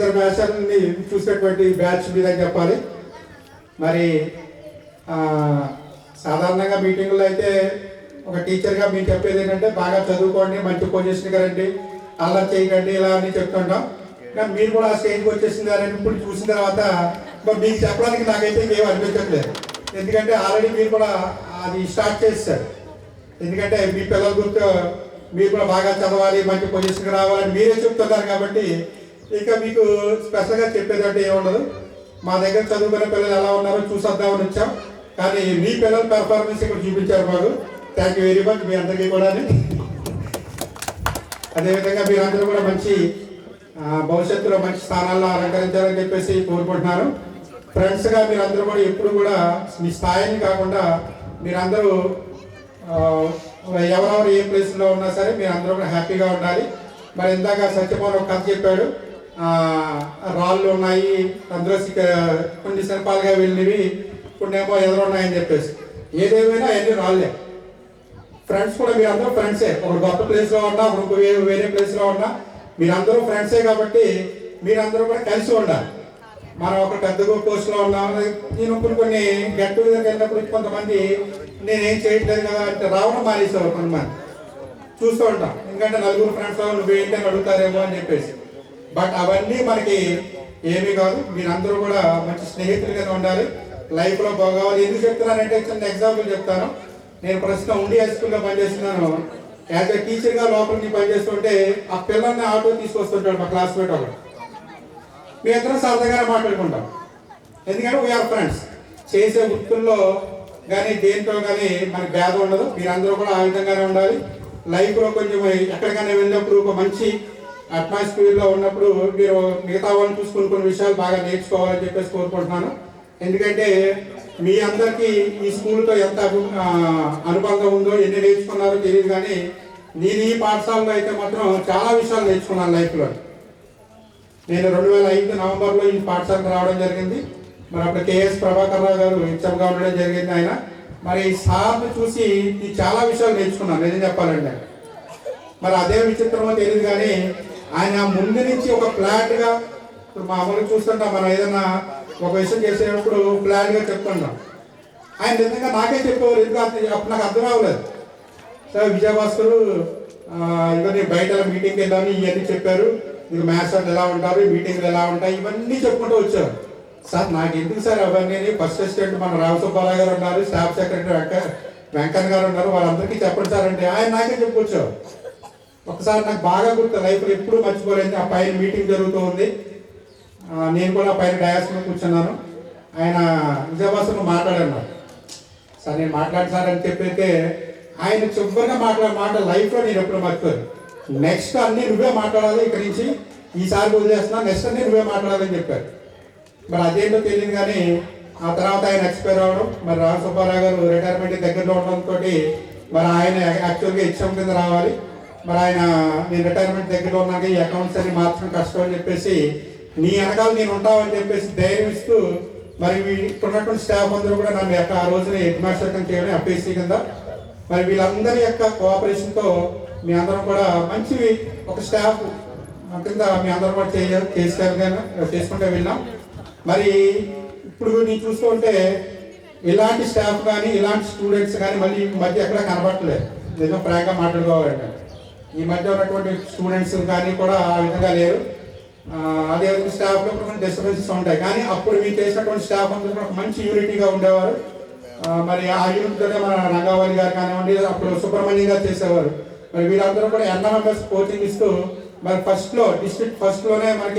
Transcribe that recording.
ఇద్దరు బ్యాచ్ని చూసినటువంటి బ్యాచ్ మీద చెప్పాలి. మరి సాధారణంగా మీటింగుల్లో అయితే ఒక టీచర్గా మీకు చెప్పేది ఏంటంటే బాగా చదువుకోండి, మంచి పొజిషన్కి రండి, అల్లరి చేయకండి, ఇలా అని చెప్తుంటాం. కానీ మీరు కూడా ఆ స్టేజ్కి వచ్చేసిందారని ఇప్పుడు చూసిన తర్వాత మీకు చెప్పడానికి నాకైతే ఇంకేం అనిపించట్లేదు. ఎందుకంటే ఆల్రెడీ మీరు కూడా అది స్టార్ట్ చేస్తారు. ఎందుకంటే మీ పిల్లల గుర్తు మీరు కూడా బాగా చదవాలి, మంచి పొజిషన్కి రావాలని మీరే చెప్తున్నారు. కాబట్టి ఇంకా మీకు స్పెషల్గా చెప్పేది అంటే ఏముండదు. మా దగ్గర చదువుకునే పిల్లలు ఎలా ఉన్నారో చూసొద్దామని వచ్చాం. కానీ మీ పిల్లల పెర్ఫార్మెన్స్ ఇక్కడ చూపించారు మాకు. థ్యాంక్ యూ వెరీ మచ్ మీ అందరికీ కూడా. అదేవిధంగా మీరందరూ కూడా మంచి భవిష్యత్తులో మంచి స్థానాల్లో అలంకరించాలని చెప్పేసి కోరుకుంటున్నాను. ఫ్రెండ్స్గా మీరందరూ కూడా ఎప్పుడు కూడా మీ స్థాయిని కాకుండా మీరందరూ ఎవరెవరు ఏ ప్లేస్లో ఉన్నా సరే మీరందరూ కూడా హ్యాపీగా ఉండాలి. మరి ఇందాక సత్యమోహన్ ఒక కథ చెప్పాడు. రాళ్ళు ఉన్నాయి, అందులో కొన్ని శిల్పాలుగా వెళ్ళినవి, కొన్నేమో ఎదురున్నాయని చెప్పేసి. ఏదేమైనా అవన్నీ రాళ్ళే. ఫ్రెండ్స్ కూడా మీరందరూ ఫ్రెండ్సే. ఒక గొప్ప ప్లేస్లో ఉన్నా, ఒక వేరే ప్లేస్లో ఉన్నా మీరందరూ ఫ్రెండ్సే. కాబట్టి మీరందరూ కూడా కలిసి ఉండాలి. మనం ఒక పెద్ద పోస్ట్లో ఉన్నాం. నేను కొన్ని గెట్ టుగెదర్కి వెళ్ళినప్పుడు కొంతమంది నేనేం చేయట్లేదు కదా అంటే రావడం మానేసేవారు కొంతమంది. చూస్తూ ఉంటాం. ఎందుకంటే నలుగురు ఫ్రెండ్స్ నువ్వు ఏంటని అడుగుతారేమో అని చెప్పేసి. బట్ అవన్నీ మనకి ఏమీ కాదు. మీరందరూ కూడా మంచి స్నేహితులుగా ఉండాలి, లైఫ్లో బాగోవాలి. ఎందుకు చెప్తున్నానంటే చిన్న ఎగ్జాంపుల్ చెప్తాను. నేను ప్రస్తుతం ఉండి హై స్కూల్లో పనిచేస్తున్నాను. యాజ్ ఎ టీచర్గా లోపలికి పనిచేస్తుంటే ఆ పిల్లల్ని ఆటో తీసుకొస్తుంటాడు మా క్లాస్మేట్ ఒకడు. మీ ఇద్దరం సరదాగానే మాట్లాడుకుంటాం. ఎందుకంటే వీఆర్ ఫ్రెండ్స్. చేసే వృత్తుల్లో కానీ దేంట్లో కానీ మనకి భేదం ఉండదు. మీరందరూ కూడా ఆ విధంగానే ఉండాలి. లైఫ్లో కొంచెం ఎక్కడికైనా వెళ్ళినప్పుడు ఒక మంచి అట్మాస్ఫియర్లో ఉన్నప్పుడు మీరు మిగతా వాళ్ళని చూసుకుని కొన్ని విషయాలు బాగా నేర్చుకోవాలని చెప్పేసి కోరుకుంటున్నాను. ఎందుకంటే మీ అందరికీ ఈ స్కూల్తో ఎంత అనుబంధం ఉందో, ఎన్ని నేర్చుకున్నారో తెలియదు. కానీ నేను ఈ పాఠశాలలో అయితే మాత్రం చాలా విషయాలు నేర్చుకున్నాను లైఫ్లో. నేను 2005 నవంబర్లో ఈ పాఠశాలకు రావడం జరిగింది. మరి అప్పుడు కేఎస్ ప్రభాకర్ రావు గారు హెచ్ఎంగా ఉండడం జరిగింది ఆయన. మరి సార్ని చూసి చాలా విషయాలు నేర్చుకున్నాను నిజం చెప్పాలంటే. మరి అదే విచిత్రమో తెలియదు కానీ ఆయన ముందు నుంచి ఒక ఫ్లాట్గా, ఇప్పుడు మామూలుగా చూస్తుంటాం మనం ఏదైనా ఒక విషయం చేసేటప్పుడు ఫ్లాట్గా చెప్తుంటాం. ఆయన నిజంగా నాకే చెప్పేవారు. ఎందుకు అప్పుడు నాకు అర్థం అవ్వలేదు. సార్ విజయభాస్కర్ ఇవన్నీ బయట మీటింగ్కి వెళ్ళాను, ఇవన్నీ చెప్పారు, ఇక మ్యాథ్స్ అంటే ఎలా ఉంటారు, మీటింగ్లు ఎలా ఉంటాయి, ఇవన్నీ చెప్పుకుంటూ వచ్చారు. సార్ నాకు ఎందుకు సార్ అవన్నీ, ఫస్ట్ అసిస్టెంట్ మన రావు సుబ్బారావు గారు ఉన్నారు, స్టాఫ్ సెక్రటరీ వెంకన్న గారు ఉన్నారు, వాళ్ళందరికీ చెప్పండి సార్ అంటే ఆయన నాకే చెప్పుకొచ్చారు. ఒకసారి నాకు బాగా గుర్తు, లైఫ్లో ఎప్పుడూ మర్చిపోలేదు. ఆ పైన మీటింగ్ జరుగుతూ ఉంది, నేను కూడా పైన డయాస్ మీద కూర్చున్నాను. ఆయన విజయభాస్కర్ మాట్లాడాను. సార్ నేను మాట్లాడు సార్ అని చెప్పైతే ఆయన చివరిగా మాట లైఫ్లో నేను ఎప్పుడు మర్చిపోయాను. నెక్స్ట్ అన్నీ నువ్వే మాట్లాడాలి, ఇక్కడి నుంచి ఈసారి వదిలేస్తున్నా, నెక్స్ట్ అన్నీ నువ్వే మాట్లాడాలని చెప్పారు. మరి అదేంటో తెలియదు కానీ ఆ తర్వాత ఆయన ఎక్స్పైర్ అవ్వడం, మరి రావు సుబ్బారావు గారు రిటైర్మెంట్ దగ్గరలో ఉండడంతో మరి ఆయన యాక్చువల్గా హెచ్ఎం కింద రావాలి. మరి ఆయన నేను రిటైర్మెంట్ దగ్గరలో ఉన్నాక ఈ అకౌంట్స్ అన్ని మార్చడం కష్టం అని చెప్పేసి నీ వెనకాల నేను ఉంటామని చెప్పేసి ధైర్యం ఇస్తూ మరి ఇప్పుడున్నటువంటి స్టాఫ్ అందరూ కూడా నన్ను ఆ రోజున హెడ్ మాస్టర్ కింద చేయడం ఎంపీసీ కింద. మరి వీళ్ళందరి యొక్క కోఆపరేషన్తో మీ అందరం కూడా మంచి ఒక స్టాఫ్ కింద మీ అందరం కూడా చేసుకుంటే వెళ్ళాం. మరి ఇప్పుడు నేను చూస్తూ ఉంటే ఇలాంటి స్టాఫ్ కానీ ఇలాంటి స్టూడెంట్స్ కానీ మళ్ళీ ఈ మధ్య ఎక్కడ కనబడట్లేదు. నిజం ఫ్రాంక్గా మాట్లాడుకోవాలంటే ఈ మధ్య ఉన్నటువంటి స్టూడెంట్స్ కానీ కూడా ఆ విధంగా లేరు. అదేవిధంగా స్టాఫ్లో కొన్ని డిస్టర్బెన్సెస్ ఉంటాయి. కానీ అప్పుడు మీరు చేసినటువంటి స్టాఫ్ అందరూ కూడా మంచి యూనిటీగా ఉండేవారు. మరి ఆ యూనిట్తోనే మన రంగావళి గారు కానివ్వండి, అప్పుడు సుబ్రహ్మణ్యం గారు చేసేవారు. మరి వీళ్ళందరూ కూడా ఎన్ఎంఎంఎస్ కోచింగ్ ఇస్తూ మరి ఫస్ట్లో డిస్ట్రిక్ట్ ఫస్ట్లోనే మనకి